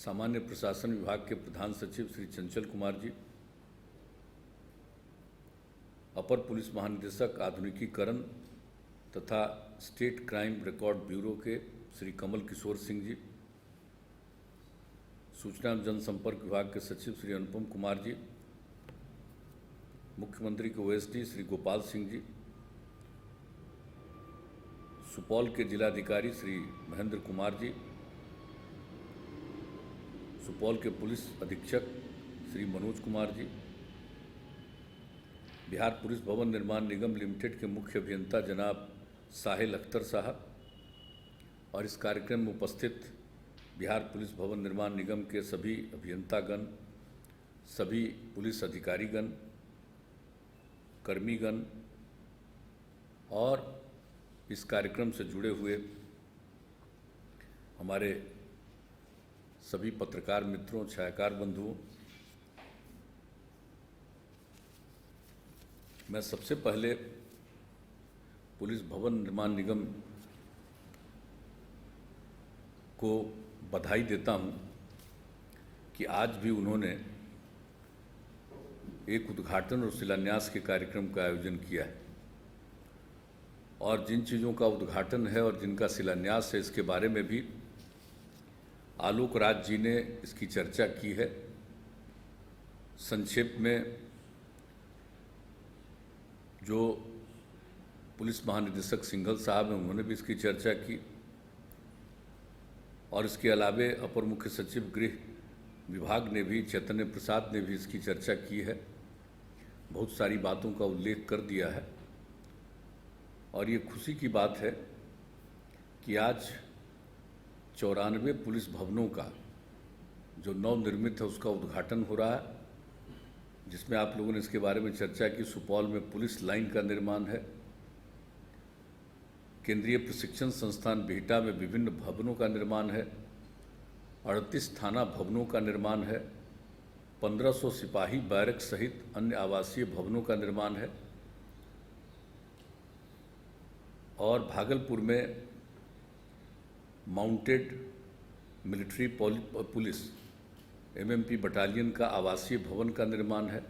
सामान्य प्रशासन विभाग के प्रधान सचिव श्री चंचल कुमार जी, अपर पुलिस महानिदेशक आधुनिकीकरण तथा स्टेट क्राइम रिकॉर्ड ब्यूरो के श्री कमल किशोर सिंह जी, सूचना एवं जनसंपर्क विभाग के सचिव श्री अनुपम कुमार जी, मुख्यमंत्री के ओएसडी श्री गोपाल सिंह जी, सुपौल के जिलाधिकारी श्री महेंद्र कुमार जी, सुपौल के पुलिस अधीक्षक श्री मनोज कुमार जी, बिहार पुलिस भवन निर्माण निगम लिमिटेड के मुख्य अभियंता जनाब साहिल अख्तर साहब और इस कार्यक्रम में उपस्थित बिहार पुलिस भवन निर्माण निगम के सभी अभियंतागण, सभी पुलिस अधिकारीगण, कर्मीगण और इस कार्यक्रम से जुड़े हुए हमारे सभी पत्रकार मित्रों, छायाकार बंधुओं, मैं सबसे पहले पुलिस भवन निर्माण निगम को बधाई देता हूं कि आज भी उन्होंने एक उद्घाटन और शिलान्यास के कार्यक्रम का आयोजन किया है और जिन चीज़ों का उद्घाटन है और जिनका शिलान्यास है, इसके बारे में भी आलोक राज जी ने इसकी चर्चा की है। संक्षेप में जो पुलिस महानिदेशक सिंघल साहब हैं, उन्होंने भी इसकी चर्चा की और इसके अलावे अपर मुख्य सचिव गृह विभाग ने भी, चैतन्य प्रसाद ने भी इसकी चर्चा की है, बहुत सारी बातों का उल्लेख कर दिया है। और ये खुशी की बात है कि आज 94 पुलिस भवनों का जो नवनिर्मित है उसका उद्घाटन हो रहा है, जिसमें आप लोगों ने इसके बारे में चर्चा की। सुपौल में पुलिस लाइन का निर्माण है, केंद्रीय प्रशिक्षण संस्थान बिहटा में विभिन्न भवनों का निर्माण है, 38 थाना भवनों का निर्माण है, 1500 सिपाही बैरक सहित अन्य आवासीय भवनों का निर्माण है और भागलपुर में mounted military police MMP battalion का आवासीय भवन का निर्माण है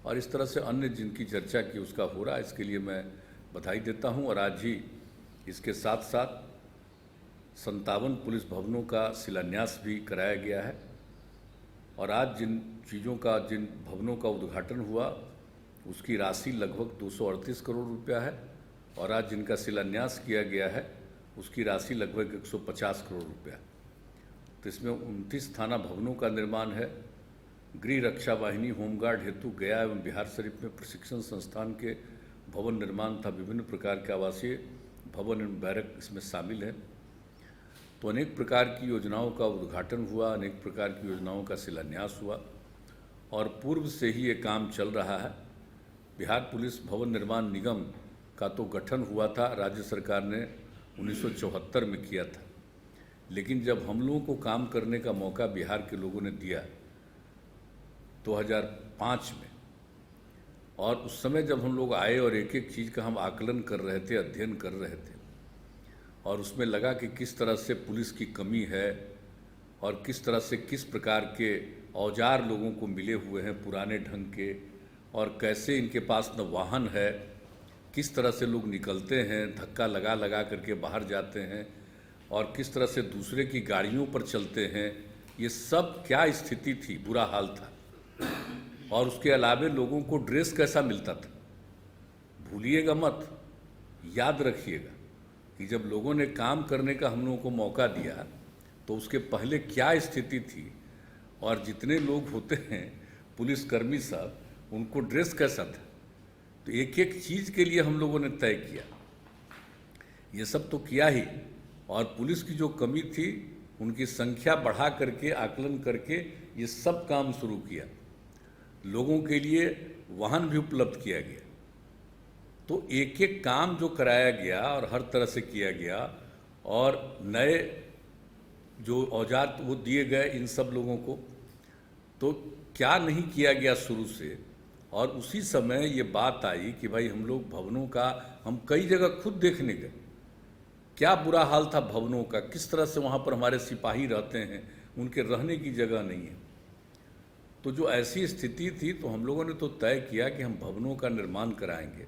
और इस तरह से अन्य जिनकी चर्चा की उसका हो रहा है। इसके लिए मैं बधाई देता हूं और आज ही इसके साथ साथ 57 पुलिस भवनों का शिलान्यास भी कराया गया है और आज जिन भवनों का उद्घाटन हुआ उसकी राशि लगभग 238 करोड़ रुपया है और आज जिनका शिलान्यास किया गया है उसकी राशि लगभग 150 करोड़ रुपया। तो इसमें 29 थाना भवनों का निर्माण है, गृह रक्षा वाहिनी होमगार्ड हेतु गया एवं बिहार शरीफ में प्रशिक्षण संस्थान के भवन निर्माण था, विभिन्न प्रकार के आवासीय भवन एवं बैरक इसमें शामिल है। तो अनेक प्रकार की योजनाओं का उद्घाटन हुआ, अनेक प्रकार की योजनाओं का शिलान्यास हुआ और पूर्व से ही ये काम चल रहा है। बिहार पुलिस भवन निर्माण निगम का तो गठन हुआ था, राज्य सरकार ने 1974 में किया था, लेकिन जब हम लोगों को काम करने का मौका बिहार के लोगों ने दिया 2005 में, और उस समय जब हम लोग आए और एक एक चीज़ का हम आकलन कर रहे थे, अध्ययन कर रहे थे और उसमें लगा कि किस तरह से पुलिस की कमी है और किस तरह से किस प्रकार के औजार लोगों को मिले हुए हैं पुराने ढंग के और कैसे इनके पास न वाहन है, किस तरह से लोग निकलते हैं, धक्का लगा लगा करके बाहर जाते हैं और किस तरह से दूसरे की गाड़ियों पर चलते हैं, ये सब क्या स्थिति थी, बुरा हाल था। और उसके अलावे लोगों को ड्रेस कैसा मिलता था, भूलिएगा मत, याद रखिएगा कि जब लोगों ने काम करने का हम लोगों को मौका दिया तो उसके पहले क्या स्थिति थी और जितने लोग होते हैं पुलिसकर्मी सब, उनको ड्रेस कैसा था। तो एक एक चीज़ के लिए हम लोगों ने तय किया, ये सब तो किया ही, और पुलिस की जो कमी थी उनकी संख्या बढ़ा करके, आकलन करके ये सब काम शुरू किया। लोगों के लिए वाहन भी उपलब्ध किया गया। तो एक एक काम जो कराया गया और हर तरह से किया गया और नए जो औजार वो दिए गए इन सब लोगों को, तो क्या नहीं किया गया शुरू से। और उसी समय ये बात आई कि भाई हम लोग भवनों का, हम कई जगह खुद देखने गए, क्या बुरा हाल था भवनों का, किस तरह से वहाँ पर हमारे सिपाही रहते हैं, उनके रहने की जगह नहीं है। तो जो ऐसी स्थिति थी तो हम लोगों ने तो तय किया कि हम भवनों का निर्माण कराएंगे,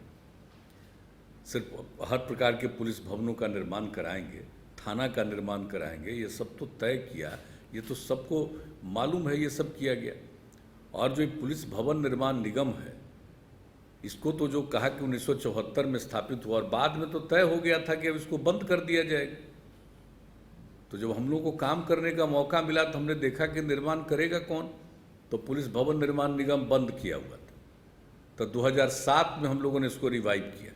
सिर्फ हर प्रकार के पुलिस भवनों का निर्माण कराएंगे, थाना का निर्माण कराएंगे, ये सब तो तय किया, ये तो सबको मालूम है, ये सब किया गया। और जो ये पुलिस भवन निर्माण निगम है, इसको तो जो कहा कि 1974 में स्थापित हुआ और बाद में तो तय हो गया था कि अब इसको बंद कर दिया जाएगा। तो जब हम लोगों को काम करने का मौका मिला तो हमने देखा कि निर्माण करेगा कौन, तो पुलिस भवन निर्माण निगम बंद किया हुआ था। तो 2007 में हम लोगों ने इसको रिवाइव किया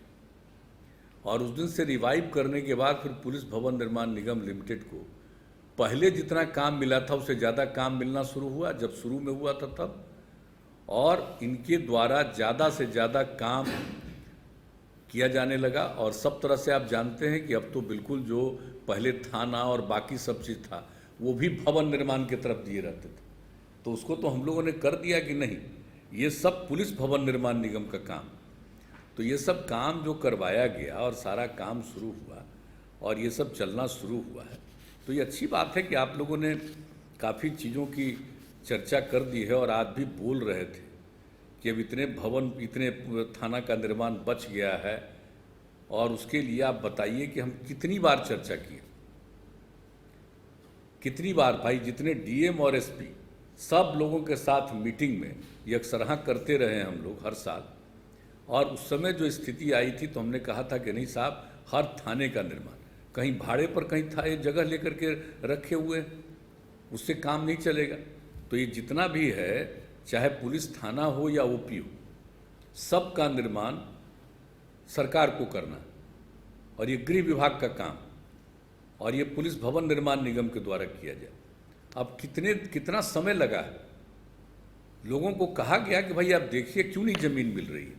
और उस दिन से रिवाइव करने के बाद फिर पुलिस भवन निर्माण निगम लिमिटेड को पहले जितना काम मिला था उससे ज़्यादा काम मिलना शुरू हुआ जब शुरू में हुआ था तब, और इनके द्वारा ज़्यादा से ज़्यादा काम किया जाने लगा। और सब तरह से आप जानते हैं कि अब तो बिल्कुल जो पहले थाना और बाकी सब चीज़ था वो भी भवन निर्माण की तरफ दिए रहते थे, तो उसको तो हम लोगों ने कर दिया कि नहीं, ये सब पुलिस भवन निर्माण निगम का काम। तो ये सब काम जो करवाया गया और सारा काम शुरू हुआ और ये सब चलना शुरू हुआ है, तो ये अच्छी बात है कि आप लोगों ने काफ़ी चीज़ों की चर्चा कर दी है और आज भी बोल रहे थे कि अब इतने भवन, इतने थाना का निर्माण बच गया है। और उसके लिए आप बताइए कि हम कितनी बार चर्चा किए, कितनी बार भाई, जितने डीएम और एसपी सब लोगों के साथ मीटिंग में यकसरहा करते रहे हम लोग हर साल। और उस समय जो स्थिति आई थी तो हमने कहा था कि नहीं साहब, हर थाने का निर्माण, कहीं भाड़े पर कहीं था एक जगह लेकर के रखे हुए, उससे काम नहीं चलेगा। तो ये जितना भी है, चाहे पुलिस थाना हो या ओपी हो, सब का निर्माण सरकार को करना, और ये गृह विभाग का काम, और ये पुलिस भवन निर्माण निगम के द्वारा किया जाए। अब कितना समय लगा है, लोगों को कहा गया कि भाई आप देखिए क्यों नहीं ज़मीन मिल रही है,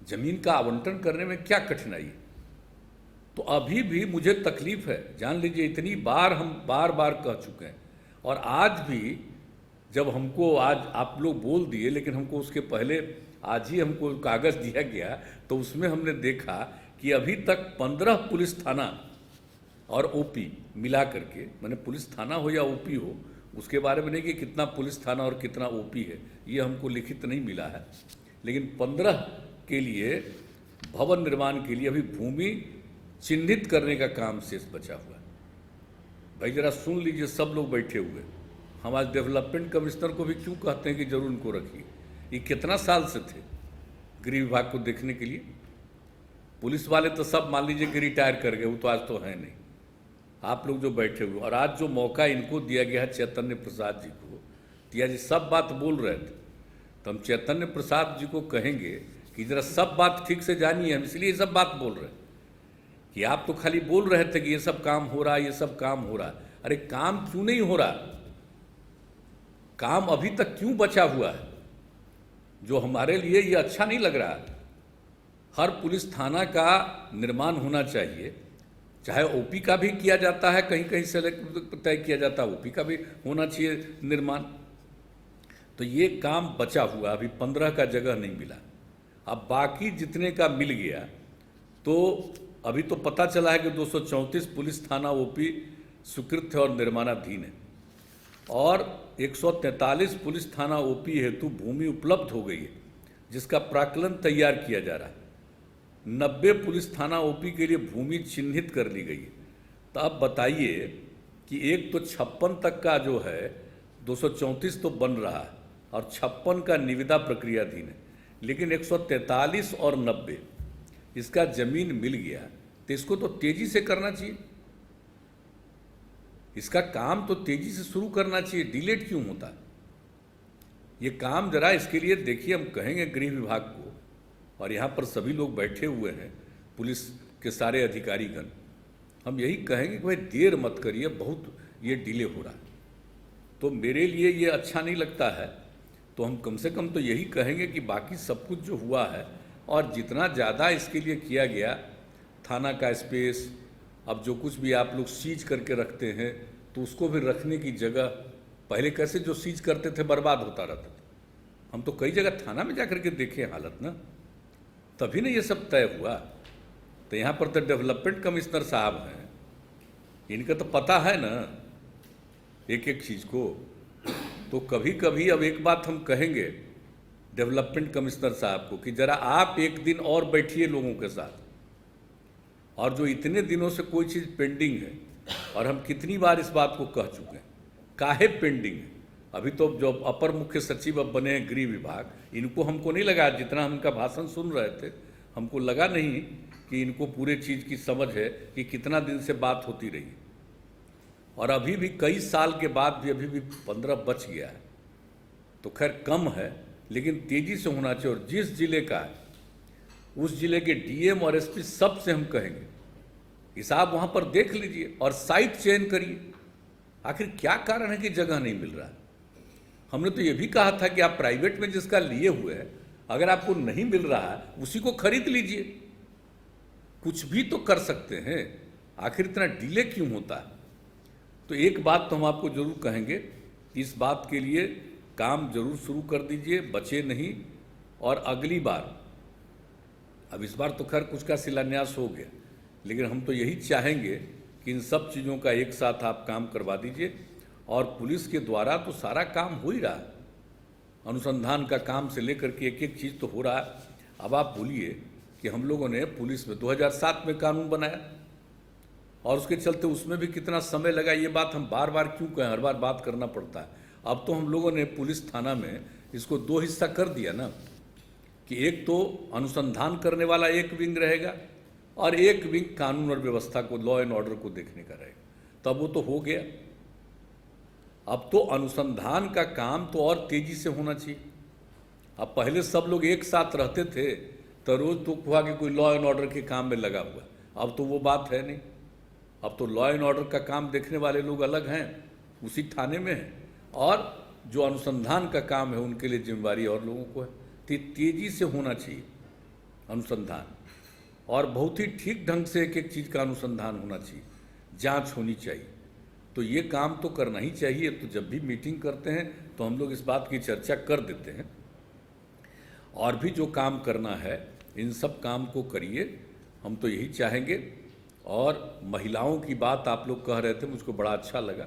ज़मीन का आवंटन करने में क्या कठिनाई है। तो अभी भी मुझे तकलीफ है, जान लीजिए इतनी बार हम बार बार कह चुके हैं, और आज भी जब हमको, आज आप लोग बोल दिए लेकिन हमको उसके पहले आज ही हमको कागज़ दिया गया, तो उसमें हमने देखा कि अभी तक 15 पुलिस थाना और ओपी मिला करके, मैंने पुलिस थाना हो या ओपी हो, उसके बारे में नहीं कि कितना पुलिस थाना और कितना ओपी है, ये हमको लिखित नहीं मिला है, लेकिन 15 के लिए भवन निर्माण के लिए अभी भूमि चिन्हित करने का काम शेष बचा हुआ है। भाई जरा सुन लीजिए, सब लोग बैठे हुए, हम आज डेवलपमेंट कमिश्नर को भी क्यों कहते हैं कि जरूर उनको रखिए। ये कितना साल से थे गृह विभाग को देखने के लिए, पुलिस वाले तो सब मान लीजिए कि रिटायर कर गए, वो तो आज तो है नहीं। आप लोग जो बैठे हुए, और आज जो मौका इनको दिया गया है चैतन्य प्रसाद जी को, तिया जी सब बात बोल रहे थे, तो हम चैतन्य प्रसाद जी को कहेंगे कि जरा सब बात ठीक से जानिए, हम इसलिए सब बात बोल रहे हैं कि आप तो खाली बोल रहे थे कि ये सब काम हो रहा है, ये सब काम हो रहा है। अरे काम क्यों नहीं हो रहा, काम अभी तक क्यों बचा हुआ है, जो हमारे लिए ये अच्छा नहीं लग रहा है। हर पुलिस थाना का निर्माण होना चाहिए, चाहे ओपी का भी किया जाता है, कहीं कहीं सेलेक्ट तय किया जाता है, ओपी का भी होना चाहिए निर्माण। तो ये काम बचा हुआ, अभी 15 का जगह नहीं मिला। अब बाकी जितने का मिल गया, तो अभी तो पता चला है कि 234 पुलिस थाना ओपी स्वीकृत है और निर्माणाधीन है, और 143 पुलिस थाना ओपी हेतु भूमि उपलब्ध हो गई है, जिसका प्राक्कलन तैयार किया जा रहा है। 90 पुलिस थाना ओपी के लिए भूमि चिन्हित कर ली गई है। तो अब बताइए कि एक तो 56 तक का जो है 234 तो बन रहा है और 56 का निविदा प्रक्रियाधीन है, लेकिन 143 और 90 इसका जमीन मिल गया, तो इसको तो तेजी से करना चाहिए, इसका काम तो तेजी से शुरू करना चाहिए, डिलेट क्यों होता है ये काम। जरा इसके लिए देखिए, हम कहेंगे गृह विभाग को, और यहाँ पर सभी लोग बैठे हुए हैं, पुलिस के सारे अधिकारीगण, हम यही कहेंगे कि भाई देर मत करिए, बहुत ये डिले हो रहा है, तो मेरे लिए ये अच्छा नहीं लगता है। तो हम कम से कम तो यही कहेंगे कि बाकी सब कुछ जो हुआ है और जितना ज़्यादा इसके लिए किया गया, थाना का स्पेस, अब जो कुछ भी आप लोग सीज करके रखते हैं तो उसको भी रखने की जगह, पहले कैसे जो सीज करते थे बर्बाद होता रहता था, हम तो कई जगह थाना में जाकर के देखे हालत ना, तभी ना ये सब तय हुआ। तो यहाँ पर तो डेवलपमेंट कमिश्नर साहब हैं, इनका तो पता है ना, एक एक चीज़ को। तो कभी कभी अब एक बात हम कहेंगे डेवलपमेंट कमिश्नर साहब को कि ज़रा आप एक दिन और बैठिए लोगों के साथ, और जो इतने दिनों से कोई चीज़ पेंडिंग है, और हम कितनी बार इस बात को कह चुके हैं, काहे पेंडिंग है। अभी तो जो अपर मुख्य सचिव अब बने हैं गृह विभाग, इनको हमको नहीं लगा, जितना हम इनका भाषण सुन रहे थे हमको लगा नहीं कि इनको पूरे चीज़ की समझ है कि कितना दिन से बात होती रही, और अभी भी कई साल के बाद भी अभी भी 15 बच गया है। तो खैर कम है, लेकिन तेज़ी से होना चाहिए। और जिस जिले का है उस जिले के डीएम और एसपी सबसे हम कहेंगे कि साहब वहाँ पर देख लीजिए और साइट चयन करिए। आखिर क्या कारण है कि जगह नहीं मिल रहा है। हमने तो ये भी कहा था कि आप प्राइवेट में जिसका लिए हुए हैं, अगर आपको नहीं मिल रहा है उसी को खरीद लीजिए, कुछ भी तो कर सकते हैं। आखिर इतना डिले क्यों होता है। तो एक बात तो हम आपको जरूर कहेंगे, इस बात के लिए काम जरूर शुरू कर दीजिए, बचे नहीं। और अगली बार, अब इस बार तो खैर कुछ का शिलान्यास हो गया, लेकिन हम तो यही चाहेंगे कि इन सब चीज़ों का एक साथ आप काम करवा दीजिए। और पुलिस के द्वारा तो सारा काम हो ही रहा है, अनुसंधान का काम से लेकर के एक एक चीज़ तो हो रहा है। अब आप बोलिए कि हम लोगों ने पुलिस में 2007 में कानून बनाया, और उसके चलते उसमें भी कितना समय लगा। ये बात हम बार बार क्यों कहें, हर बार बात करना पड़ता है। अब तो हम लोगों ने पुलिस थाना में इसको 2 हिस्सा कर दिया ना, कि एक तो अनुसंधान करने वाला एक विंग रहेगा, और एक विंग कानून और व्यवस्था को, लॉ एंड ऑर्डर को देखने का रहेगा। तब वो तो हो गया। अब तो अनुसंधान का काम तो और तेजी से होना चाहिए। अब पहले सब लोग एक साथ रहते थे तो रोज तो हुआ कि कोई लॉ एंड ऑर्डर के काम में लगा हुआ, अब तो वो बात है नहीं। अब तो लॉ एंड ऑर्डर का काम देखने वाले लोग अलग हैं, उसी थाने में हैं, और जो अनुसंधान का काम है उनके लिए जिम्मेवारी और लोगों को है। तो तेजी से होना चाहिए अनुसंधान, और बहुत ही ठीक ढंग से एक एक चीज़ का अनुसंधान होना चाहिए, जांच होनी चाहिए। तो ये काम तो करना ही चाहिए। तो जब भी मीटिंग करते हैं तो हम लोग इस बात की चर्चा कर देते हैं, और भी जो काम करना है इन सब काम को करिए, हम तो यही चाहेंगे। और महिलाओं की बात आप लोग कह रहे थे, मुझको बड़ा अच्छा लगा।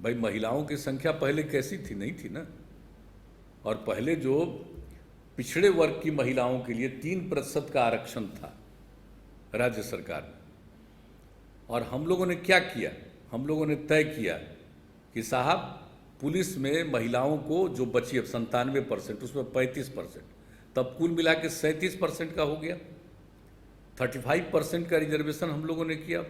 भाई महिलाओं की संख्या पहले कैसी थी, नहीं थी ना। और पहले जो पिछड़े वर्ग की महिलाओं के लिए 3% का आरक्षण था राज्य सरकार में, और हम लोगों ने क्या किया, हम लोगों ने तय किया कि साहब पुलिस में महिलाओं को जो बची अब 97%, उसमें 35%, तब कुल मिला के 37% का हो गया। 35% का रिजर्वेशन हम लोगों ने किया,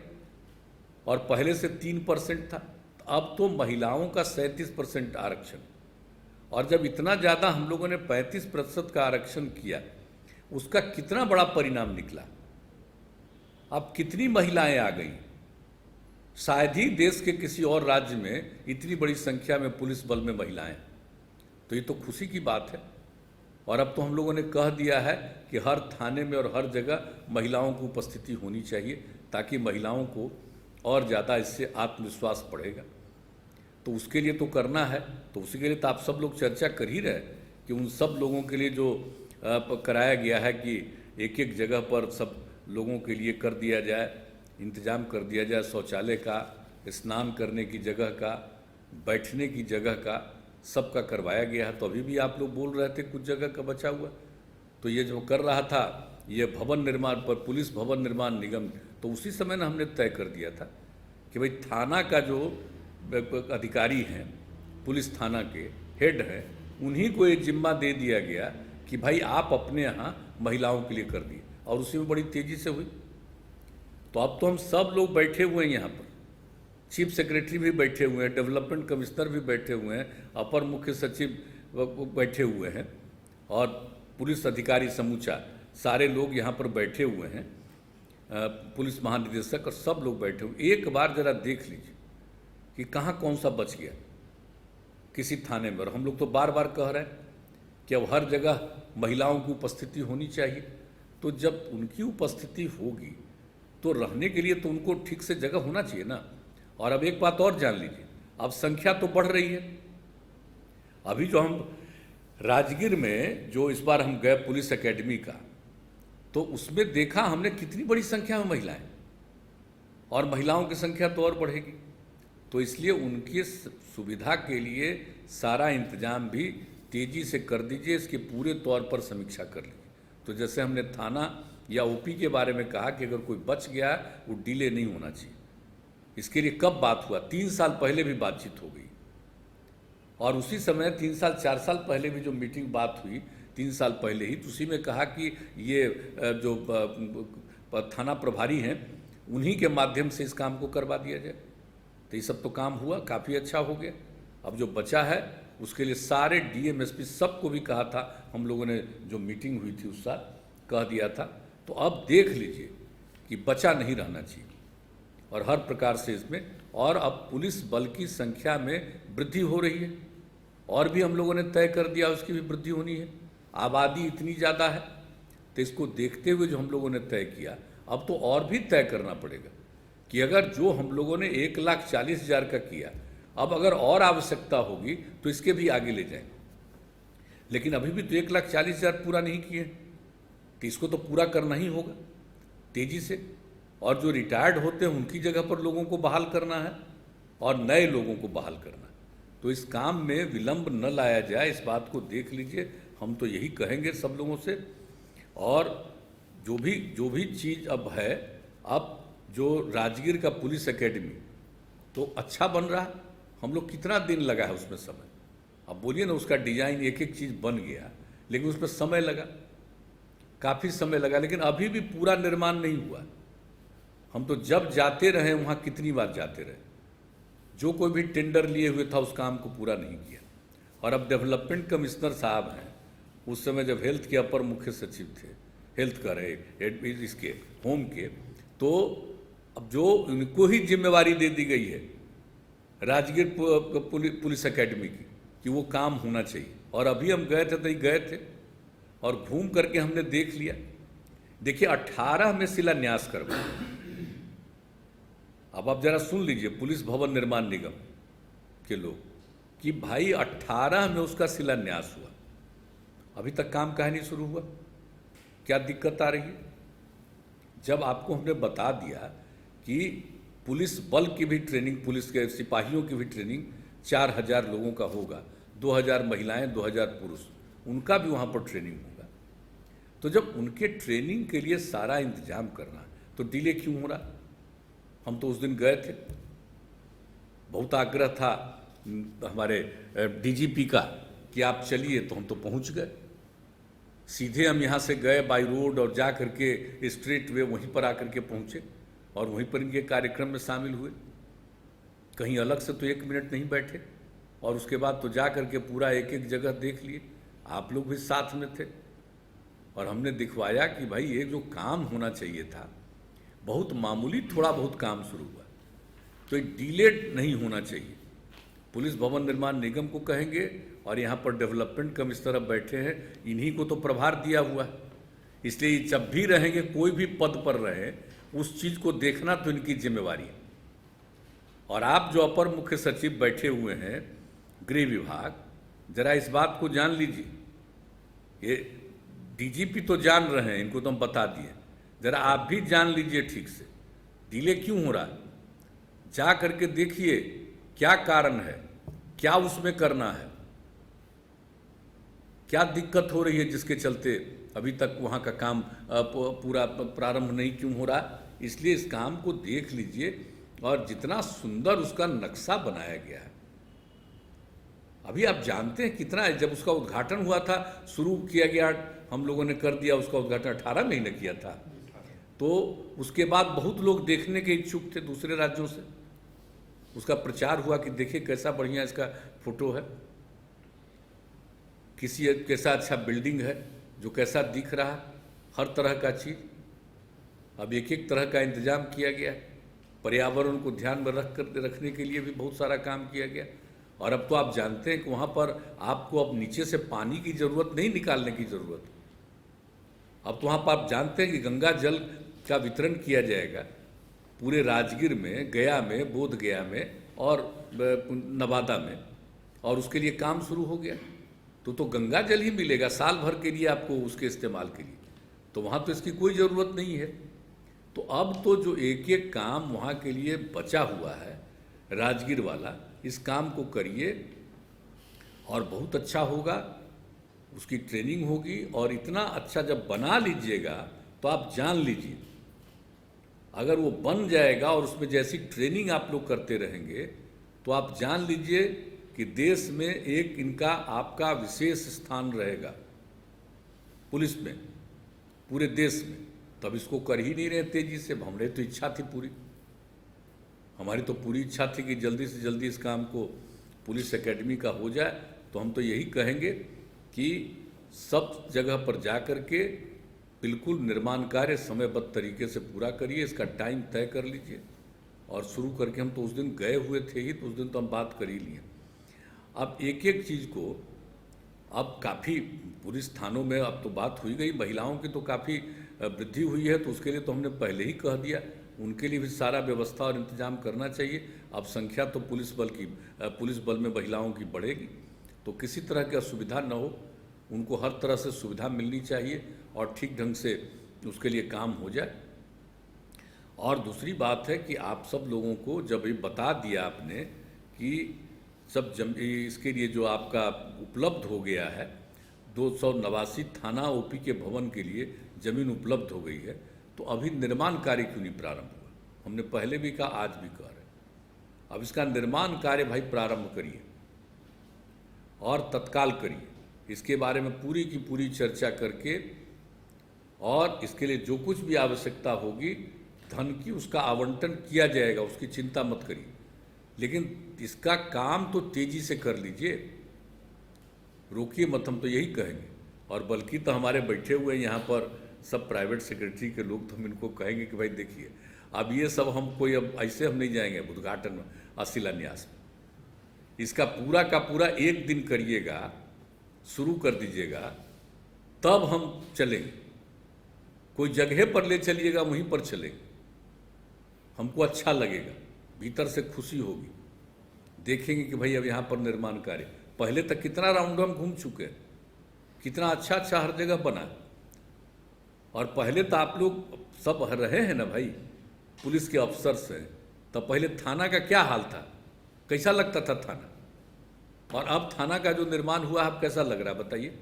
और पहले से 3% था। अब तो महिलाओं का 37% आरक्षण। और जब इतना ज़्यादा हम लोगों ने 35% का आरक्षण किया, उसका कितना बड़ा परिणाम निकला। अब कितनी महिलाएं आ गई, शायद ही देश के किसी और राज्य में इतनी बड़ी संख्या में पुलिस बल में महिलाएं। तो ये तो खुशी की बात है। और अब तो हम लोगों ने कह दिया है कि हर थाने में और हर जगह महिलाओं की उपस्थिति होनी चाहिए, ताकि महिलाओं को और ज़्यादा इससे आत्मविश्वास बढ़ेगा। तो उसके लिए तो करना है, तो उसी के लिए तो आप सब लोग चर्चा कर ही रहे कि उन सब लोगों के लिए जो कराया गया है कि एक एक जगह पर सब लोगों के लिए कर दिया जाए, इंतजाम कर दिया जाए, शौचालय का, स्नान करने की जगह का, बैठने की जगह का, सबका करवाया गया है। तो अभी भी आप लोग बोल रहे थे कुछ जगह का बचा हुआ, तो ये जो कर रहा था ये भवन निर्माण पर, पुलिस भवन निर्माण निगम, तो उसी समय ना हमने तय कर दिया था कि भाई थाना का जो अधिकारी हैं, पुलिस थाना के हेड हैं, उन्हीं को ये जिम्मा दे दिया गया कि भाई आप अपने यहाँ महिलाओं के लिए कर दिए, और उसी में बड़ी तेज़ी से हुई। तो अब तो हम सब लोग बैठे हुए हैं यहाँ पर, चीफ सेक्रेटरी भी बैठे हुए हैं, डेवलपमेंट कमिश्नर भी बैठे हुए हैं, अपर मुख्य सचिव बैठे हुए हैं, और पुलिस अधिकारी समूचा सारे लोग यहाँ पर बैठे हुए हैं, पुलिस महानिदेशक और सब लोग बैठे हुए। एक बार ज़रा देख लीजिए कि कहाँ कौन सा बच गया किसी थाने में। और हम लोग तो बार बार कह रहे हैं कि अब हर जगह महिलाओं की उपस्थिति होनी चाहिए। तो जब उनकी उपस्थिति होगी तो रहने के लिए तो उनको ठीक से जगह होना चाहिए ना। और अब एक बात और जान लीजिए, अब संख्या तो बढ़ रही है। अभी जो हम राजगीर में जो इस बार हम गए पुलिस एकेडमी का, तो उसमें देखा हमने कितनी बड़ी संख्या में महिलाएं, और महिलाओं की संख्या तो और बढ़ेगी। तो तो इसलिए उनकी सुविधा के लिए सारा इंतजाम भी तेज़ी से कर दीजिए, इसके पूरे तौर पर समीक्षा कर लीजिए। तो जैसे हमने थाना या ओपी के बारे में कहा कि अगर कोई बच गया वो डिले नहीं होना चाहिए। इसके लिए कब बात हुआ? 3 साल पहले भी बातचीत हो गई, और उसी समय 3 साल 4 साल पहले भी जो मीटिंग बात हुई 3 साल पहले ही, तो उसी में कहा कि ये जो थाना प्रभारी हैं उन्हीं के माध्यम से इस काम को करवा दिया जाए। तो ये सब तो काम हुआ, काफ़ी अच्छा हो गया। अब जो बचा है उसके लिए सारे डीएम एसपी सबको भी कहा था, हम लोगों ने जो मीटिंग हुई थी उस साल कह दिया था। तो अब देख लीजिए कि बचा नहीं रहना चाहिए, और हर प्रकार से इसमें, और अब पुलिस बल की संख्या में वृद्धि हो रही है, और भी हम लोगों ने तय कर दिया उसकी भी वृद्धि होनी है। आबादी इतनी ज़्यादा है, तो इसको देखते हुए जो हम लोगों ने तय किया, अब तो और भी तय करना पड़ेगा कि अगर जो हम लोगों ने 1,40,000 का किया, अब अगर और आवश्यकता होगी तो इसके भी आगे ले जाएंगे। लेकिन अभी भी तो 1,40,000 पूरा नहीं किए, तो इसको तो पूरा करना ही होगा तेज़ी से। और जो रिटायर्ड होते हैं उनकी जगह पर लोगों को बहाल करना है, और नए लोगों को बहाल करना है। तो इस काम में विलंब न लाया जाए, इस बात को देख लीजिए। हम तो यही कहेंगे सब लोगों से। और जो भी चीज़ अब है, अब जो राजगीर का पुलिस एकेडमी तो अच्छा बन रहा है। हम लोग कितना दिन लगा है उसमें समय, अब बोलिए ना, उसका डिजाइन एक एक चीज़ बन गया, लेकिन उसमें समय लगा, काफ़ी समय लगा, लेकिन अभी भी पूरा निर्माण नहीं हुआ। हम तो जब जाते रहे वहाँ, कितनी बार जाते रहे, जो कोई भी टेंडर लिए हुए था उस काम को पूरा नहीं किया। और अब डेवलपमेंट कमिश्नर साहब हैं, उस समय जब हेल्थ के अपर मुख्य सचिव थे, हेल्थ का रहे, इसके होम के, तो अब जो उनको ही जिम्मेवारी दे दी गई है राजगीर पुलिस एकेडमी की कि वो काम होना चाहिए। और अभी हम गए थे, तो गए थे और घूम करके हमने देख लिया। देखिए 18 में शिलान्यास करवाया। अब आप जरा सुन लीजिए पुलिस भवन निर्माण निगम के लोग कि भाई 18 में उसका शिलान्यास हुआ, अभी तक काम काहे नहीं शुरू हुआ? क्या दिक्कत आ रही है? जब आपको हमने बता दिया कि पुलिस बल की भी ट्रेनिंग, पुलिस के सिपाहियों की भी ट्रेनिंग 4,000 लोगों का होगा, 2,000 महिलाएं, 2,000 पुरुष, उनका भी वहाँ पर ट्रेनिंग होगा। तो जब उनके ट्रेनिंग के लिए सारा इंतजाम करना, तो डिले क्यों हो रहा? हम तो उस दिन गए थे, बहुत आग्रह था हमारे डीजीपी का कि आप चलिए, तो हम तो पहुँच गए। सीधे हम यहाँ से गए बाई रोड, और जा करके स्ट्रेट वे वहीं पर आकर के पहुँचे, और वहीं पर इनके कार्यक्रम में शामिल हुए। कहीं अलग से तो 1 मिनट नहीं बैठे, और उसके बाद तो जा करके पूरा एक एक जगह देख लिए। आप लोग भी साथ में थे, और हमने दिखवाया कि भाई ये जो काम होना चाहिए था, बहुत मामूली थोड़ा बहुत काम शुरू हुआ, तो डिले नहीं होना चाहिए। पुलिस भवन निर्माण निगम को कहेंगे, और यहाँ पर डेवलपमेंट कमिश्नर अब बैठे हैं, इन्हीं को तो प्रभार दिया हुआ है, इसलिए जब भी रहेंगे, कोई भी पद पर रहे, उस चीज़ को देखना तो इनकी जिम्मेवारी है। और आप जो अपर मुख्य सचिव बैठे हुए हैं गृह विभाग, जरा इस बात को जान लीजिए। ये डीजीपी तो जान रहे हैं, इनको तो हम बता दिए, जरा आप भी जान लीजिए ठीक से डिले क्यों हो रहा है। जा करके देखिए क्या कारण है, क्या उसमें करना है, क्या दिक्कत हो रही है जिसके चलते अभी तक वहाँ का काम पूरा प्रारंभ नहीं क्यों हो रहा। इसलिए इस काम को देख लीजिए, और जितना सुंदर उसका नक्शा बनाया गया है। अभी आप जानते हैं कितना, जब उसका उद्घाटन हुआ था, शुरू किया गया, हम लोगों ने कर दिया उसका उद्घाटन, 18 में ही न किया था, तो उसके बाद बहुत लोग देखने के इच्छुक थे दूसरे राज्यों से। उसका प्रचार हुआ कि देखिए कैसा बढ़िया इसका फोटो है, कैसा अच्छा बिल्डिंग है, जो कैसा दिख रहा, हर तरह का चीज़। अब एक एक तरह का इंतजाम किया गया, पर्यावरण को ध्यान में रखने के लिए भी बहुत सारा काम किया गया। और अब तो आप जानते हैं कि वहाँ पर आपको अब नीचे से पानी की ज़रूरत नहीं, निकालने की ज़रूरत। अब तो वहाँ पर आप जानते हैं कि गंगा जल का वितरण किया जाएगा पूरे राजगीर में, गया में, बोध गया में और नवादा में, और उसके लिए काम शुरू हो गया। तो गंगा जल ही मिलेगा साल भर के लिए आपको, उसके इस्तेमाल के लिए। तो वहाँ तो इसकी कोई ज़रूरत नहीं है। तो अब तो जो एक एक काम वहाँ के लिए बचा हुआ है, राजगीर वाला, इस काम को करिए और बहुत अच्छा होगा। उसकी ट्रेनिंग होगी और इतना अच्छा जब बना लीजिएगा तो आप जान लीजिए, अगर वो बन जाएगा और उसमें जैसी ट्रेनिंग आप लोग करते रहेंगे तो आप जान लीजिए कि देश में एक इनका आपका विशेष स्थान रहेगा पुलिस में, पूरे देश में। तब इसको कर ही नहीं रहे तेजी से। हमारे तो इच्छा थी पूरी, हमारी तो पूरी इच्छा थी कि जल्दी से जल्दी इस काम को पुलिस एकेडमी का हो जाए। तो हम तो यही कहेंगे कि सब जगह पर जा कर के बिल्कुल निर्माण कार्य समयबद्ध तरीके से पूरा करिए, इसका टाइम तय कर लीजिए और शुरू करके। हम तो उस दिन गए हुए थे ही, तो उस दिन तो हम बात कर ही लिए। अब एक एक चीज़ को अब काफ़ी पुलिस थानों में अब तो बात हुई गई, महिलाओं की तो काफ़ी वृद्धि हुई है, तो उसके लिए तो हमने पहले ही कह दिया, उनके लिए भी सारा व्यवस्था और इंतजाम करना चाहिए। अब संख्या तो पुलिस बल में महिलाओं की बढ़ेगी, तो किसी तरह की असुविधा न हो, उनको हर तरह से सुविधा मिलनी चाहिए और ठीक ढंग से उसके लिए काम हो जाए। और दूसरी बात है कि आप सब लोगों को जब ये बता दिया आपने कि सब इसके लिए जो आपका उपलब्ध हो गया है, 289 थाना ओपी के भवन के लिए ज़मीन उपलब्ध हो गई है, तो अभी निर्माण कार्य क्यों नहीं प्रारंभ हुआ? हमने पहले भी कहा, आज भी कह रहे हैं। अब इसका निर्माण कार्य भाई प्रारंभ करिए और तत्काल करिए। इसके बारे में पूरी की पूरी चर्चा करके और इसके लिए जो कुछ भी आवश्यकता होगी धन की, उसका आवंटन किया जाएगा, उसकी चिंता मत करिए। लेकिन इसका काम तो तेजी से कर लीजिए, रोकिए मत, हम तो यही कहेंगे। और बल्कि तो हमारे बैठे हुए यहाँ पर सब प्राइवेट सेक्रेटरी के लोग, तो हम इनको कहेंगे कि भाई देखिए, अब ये सब हम कोई, अब ऐसे हम नहीं जाएंगे उद्घाटन में, शिलान्यास में। इसका पूरा का पूरा एक दिन करिएगा, शुरू कर दीजिएगा, तब हम चलेंगे। कोई जगह पर ले चलिएगा, वहीं पर चलेंगे, हमको अच्छा लगेगा, भीतर से खुशी होगी। देखेंगे कि भाई अब यहाँ पर निर्माण कार्य, पहले तक कितना राउंड हम घूम चुके हैं, कितना अच्छा अच्छा हर जगह बना है। और पहले तो आप लोग सब रहे हैं ना भाई, पुलिस के अफसर से, तब पहले थाना का क्या हाल था, कैसा लगता था थाना, और अब थाना का जो निर्माण हुआ अब कैसा लग रहा है बताइए।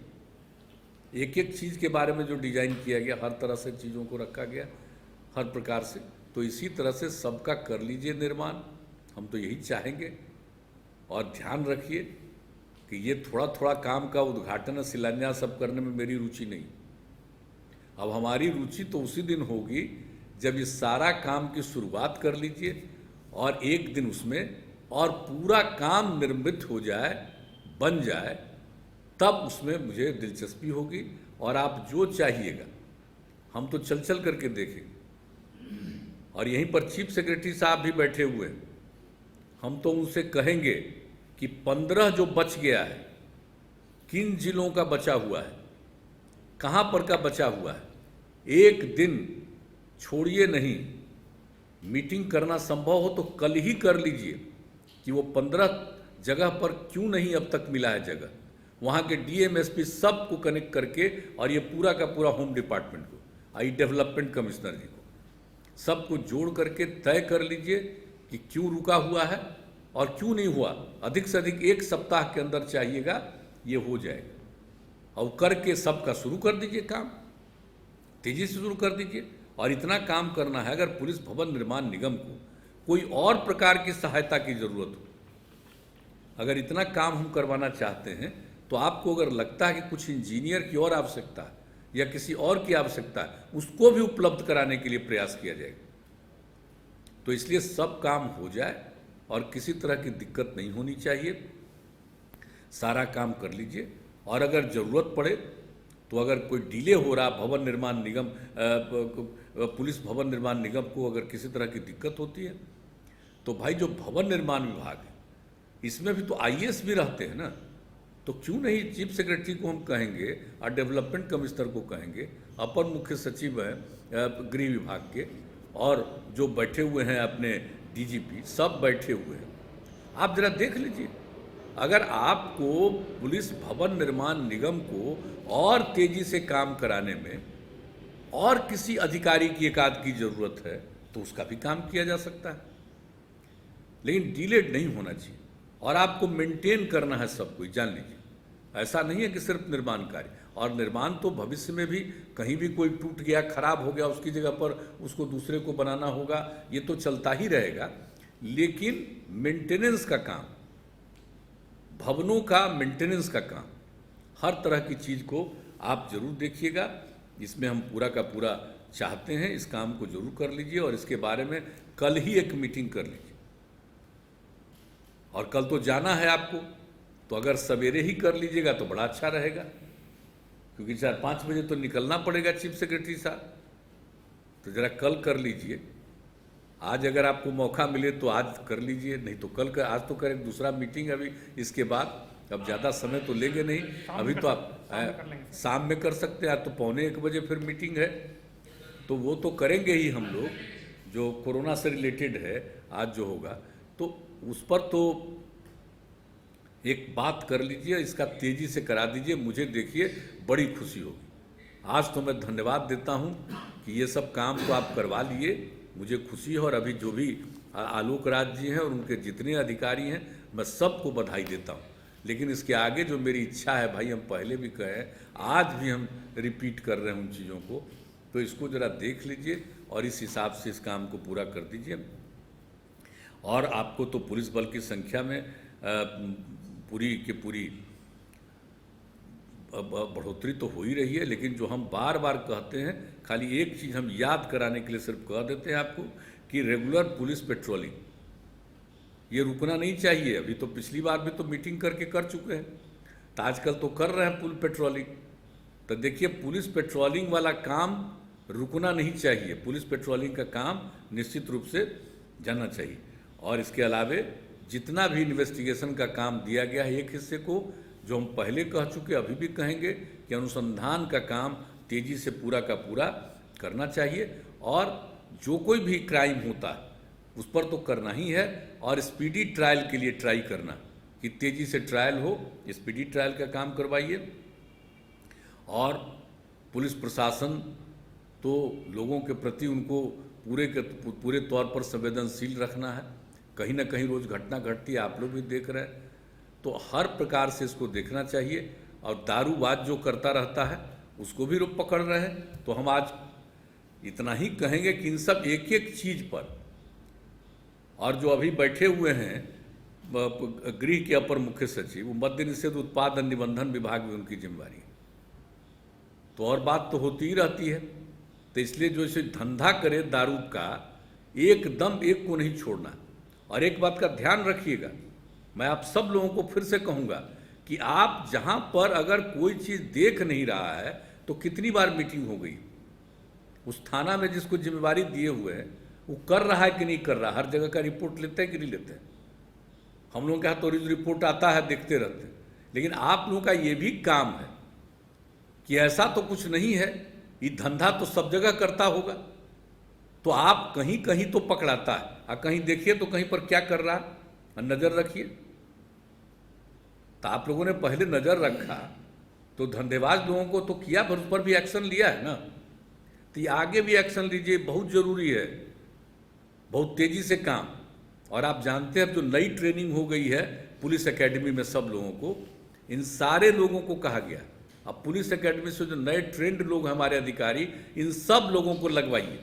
एक एक चीज़ के बारे में जो डिज़ाइन किया गया, हर तरह से चीज़ों को रखा गया, हर प्रकार से। तो इसी तरह से सबका कर लीजिए निर्माण, हम तो यही चाहेंगे। और ध्यान रखिए कि ये थोड़ा थोड़ा काम का उद्घाटन शिलान्यास सब करने में मेरी रुचि नहीं। अब हमारी रुचि तो उसी दिन होगी जब ये सारा काम की शुरुआत कर लीजिए और एक दिन उसमें और पूरा काम निर्मित हो जाए, बन जाए, तब उसमें मुझे दिलचस्पी होगी। और आप जो चाहिएगा हम तो चल चल करके देखेंगे। और यहीं पर चीफ सेक्रेटरी साहब भी बैठे हुए हैं, हम तो उनसे कहेंगे कि 15 जो बच गया है, किन जिलों का बचा हुआ है, कहाँ पर का बचा हुआ है, एक दिन छोड़िए नहीं। मीटिंग करना संभव हो तो कल ही कर लीजिए कि वो 15 जगह पर क्यों नहीं अब तक मिला है जगह, वहाँ के डीएम एसपी सबको कनेक्ट करके, और ये पूरा का पूरा होम डिपार्टमेंट को, आई डेवलपमेंट कमिश्नर जी को, सबको जोड़ करके तय कर लीजिए कि क्यों रुका हुआ है और क्यों नहीं हुआ। अधिक से अधिक 1 सप्ताह के अंदर चाहिएगा, ये हो जाएगा। और करके सबका शुरू कर दीजिए, काम तेजी से शुरू कर दीजिए। और इतना काम करना है, अगर पुलिस भवन निर्माण निगम को कोई और प्रकार की सहायता की ज़रूरत हो, अगर इतना काम हम करवाना चाहते हैं, तो आपको अगर लगता है कि कुछ इंजीनियर की और आवश्यकता है या किसी और की आवश्यकता है, उसको भी उपलब्ध कराने के लिए प्रयास किया जाएगा। तो इसलिए सब काम हो जाए और किसी तरह की दिक्कत नहीं होनी चाहिए, सारा काम कर लीजिए। और अगर ज़रूरत पड़े तो अगर कोई डिले हो रहा, भवन निर्माण निगम, पुलिस भवन निर्माण निगम को अगर किसी तरह की दिक्कत होती है, तो भाई जो भवन निर्माण विभाग है, इसमें भी तो आईएएस भी रहते हैं ना, तो क्यों नहीं चीफ सेक्रेटरी को हम कहेंगे और डेवलपमेंट कमिश्नर को कहेंगे, अपर मुख्य सचिव हैं गृह विभाग के, और जो बैठे हुए हैं अपने डीजीपी, सब बैठे हुए हैं। आप जरा देख लीजिए, अगर आपको पुलिस भवन निर्माण निगम को और तेजी से काम कराने में और किसी अधिकारी की एकाध की ज़रूरत है, तो उसका भी काम किया जा सकता है। लेकिन डिलेड नहीं होना चाहिए और आपको मेंटेन करना है सब कुछ, जान लीजिए। ऐसा नहीं है कि सिर्फ निर्माण कार्य, और निर्माण तो भविष्य में भी कहीं भी कोई टूट गया, खराब हो गया, उसकी जगह पर उसको दूसरे को बनाना होगा, ये तो चलता ही रहेगा। लेकिन मेंटेनेंस का काम, भवनों का मेंटेनेंस का काम, हर तरह की चीज़ को आप जरूर देखिएगा। इसमें हम पूरा का पूरा चाहते हैं, इस काम को जरूर कर लीजिए और इसके बारे में कल ही एक मीटिंग कर लीजिए। और कल तो जाना है आपको, तो अगर सवेरे ही कर लीजिएगा तो बड़ा अच्छा रहेगा, क्योंकि 4-5 बजे तो निकलना पड़ेगा चीफ सेक्रेटरी साहब। तो ज़रा कल कर लीजिए। आज अगर आपको मौका मिले तो आज कर लीजिए, नहीं तो कल कर। आज तो करें दूसरा मीटिंग अभी इसके बाद, अब ज़्यादा समय तो लेंगे नहीं। अभी तो आप शाम में कर सकते हैं। आज तो 1:45 बजे फिर मीटिंग है, तो वो तो करेंगे ही हम लोग, जो कोरोना से रिलेटेड है आज जो होगा, तो उस पर तो एक बात कर लीजिए, इसका तेज़ी से करा दीजिए। मुझे देखिए बड़ी खुशी होगी। आज तो मैं धन्यवाद देता हूँ कि ये सब काम तो आप करवा लिए, मुझे खुशी है। और अभी जो भी आलोक राज जी हैं और उनके जितने अधिकारी हैं, मैं सबको बधाई देता हूँ। लेकिन इसके आगे जो मेरी इच्छा है भाई, हम पहले भी कहे, आज भी हम रिपीट कर रहे हैं उन चीज़ों को, तो इसको ज़रा देख लीजिए और इस हिसाब से इस काम को पूरा कर दीजिए। और आपको तो पुलिस बल की संख्या में पूरी की पूरी बढ़ोतरी तो हो ही रही है, लेकिन जो हम बार बार कहते हैं, खाली एक चीज़ हम याद कराने के लिए सिर्फ कह देते हैं आपको कि रेगुलर पुलिस पेट्रोलिंग ये रुकना नहीं चाहिए। अभी तो पिछली बार भी तो मीटिंग करके कर चुके हैं, तो आजकल तो कर रहे हैं पुलिस पेट्रोलिंग। तो देखिए, पुलिस पेट्रोलिंग वाला काम रुकना नहीं चाहिए, पुलिस पेट्रोलिंग का काम निश्चित रूप से जाना चाहिए। और इसके अलावे जितना भी इन्वेस्टिगेशन का काम दिया गया है, एक हिस्से को जो हम पहले कह चुके, अभी भी कहेंगे कि अनुसंधान का काम तेज़ी से पूरा का पूरा करना चाहिए। और जो कोई भी क्राइम होता है उस पर तो करना ही है, और स्पीडी ट्रायल के लिए ट्राई करना कि तेज़ी से ट्रायल हो, स्पीडी ट्रायल का काम करवाइए। और पुलिस प्रशासन तो लोगों के प्रति उनको पूरे तौर पर संवेदनशील रखना है। कहीं ना कहीं रोज़ घटना घटती है, आप लोग भी देख रहे हैं, तो हर प्रकार से इसको देखना चाहिए। और दारूबाज जो करता रहता है उसको भी लोग पकड़ रहे हैं। तो हम आज इतना ही कहेंगे कि इन सब एक एक चीज़ पर, और जो अभी बैठे हुए हैं गृह के अपर मुख्य सचिव, वो मद्य निषेध उत्पाद निबंधन विभाग में उनकी जिम्मेदारी है, तो और बात तो होती ही रहती है। तो इसलिए जो इसे धंधा करे दारू का, एकदम एक को नहीं छोड़ना। और एक बात का ध्यान रखिएगा, मैं आप सब लोगों को फिर से कहूँगा कि आप जहाँ पर अगर कोई चीज़ देख नहीं रहा है, तो कितनी बार मीटिंग हो गई, उस थाना में जिसको जिम्मेवारी दिए हुए हैं वो कर रहा है कि नहीं कर रहा, हर जगह का रिपोर्ट लेते हैं कि नहीं लेते हैं। हम लोगों के यहाँ तो रिपोर्ट आता है, देखते रहते हैं। लेकिन आप लोगों का ये भी काम है कि ऐसा तो कुछ नहीं है, ये धंधा तो सब जगह करता होगा, तो आप कहीं कहीं तो पकड़ाता है, और कहीं देखिए तो कहीं पर क्या कर रहा है, नज़र रखिए। तो आप लोगों ने पहले नज़र रखा तो धंधेबाज लोगों को तो किया, पर उस पर भी एक्शन लिया है ना, तो ये आगे भी एक्शन लीजिए, बहुत ज़रूरी है, बहुत तेज़ी से काम। और आप जानते हैं अब जो नई ट्रेनिंग हो गई है पुलिस एकेडमी में सब लोगों को, इन सारे लोगों को कहा गया अब पुलिस एकेडमी से जो नए ट्रेंड लोग हैं हमारे अधिकारी, इन सब लोगों को लगवाइए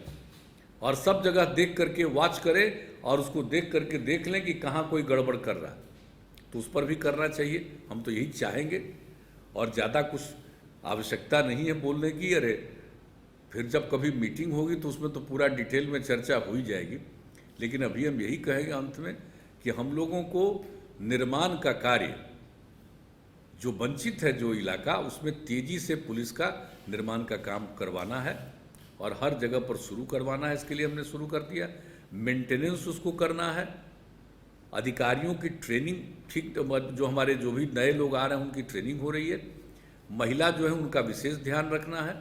और सब जगह देख करके वॉच करें, और उसको देख करके देख लें कि कहाँ कोई गड़बड़ कर रहा है, तो उस पर भी करना चाहिए। हम तो यही चाहेंगे, और ज़्यादा कुछ आवश्यकता नहीं है बोलने की। अरे फिर जब कभी मीटिंग होगी तो उसमें तो पूरा डिटेल में चर्चा हो ही जाएगी। लेकिन अभी हम यही कहेंगे अंत में कि हम लोगों को निर्माण का कार्य जो वंचित है, जो इलाका, उसमें तेज़ी से पुलिस का निर्माण का काम करवाना है और हर जगह पर शुरू करवाना है। इसके लिए हमने शुरू कर दिया, मेंटेनेंस उसको करना है, अधिकारियों की ट्रेनिंग ठीक, जो हमारे जो भी नए लोग आ रहे हैं उनकी ट्रेनिंग हो रही है, महिला जो है उनका विशेष ध्यान रखना है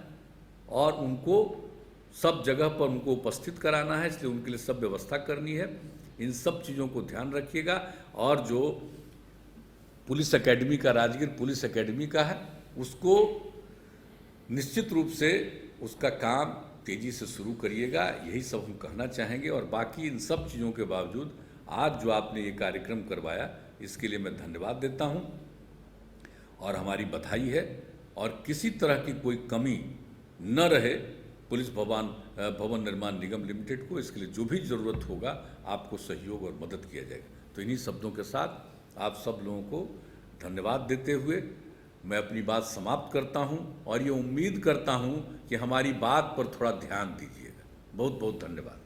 और उनको सब जगह पर उनको उपस्थित कराना है, इसलिए उनके लिए सब व्यवस्था करनी है। इन सब चीज़ों को ध्यान रखिएगा। और जो पुलिस एकेडमी का, राजगीर पुलिस एकेडमी का है, उसको निश्चित रूप से उसका काम तेज़ी से शुरू करिएगा, यही सब हम कहना चाहेंगे। और बाकी इन सब चीज़ों के बावजूद आज जो आपने ये कार्यक्रम करवाया इसके लिए मैं धन्यवाद देता हूँ और हमारी बधाई है। और किसी तरह की कोई कमी न रहे पुलिस भवन निर्माण निगम लिमिटेड को, इसके लिए जो भी ज़रूरत होगा आपको सहयोग और मदद किया जाएगा। तो इन्हीं शब्दों के साथ आप सब लोगों को धन्यवाद देते हुए मैं अपनी बात समाप्त करता हूं और ये उम्मीद करता हूं कि हमारी बात पर थोड़ा ध्यान दीजिएगा। बहुत बहुत धन्यवाद।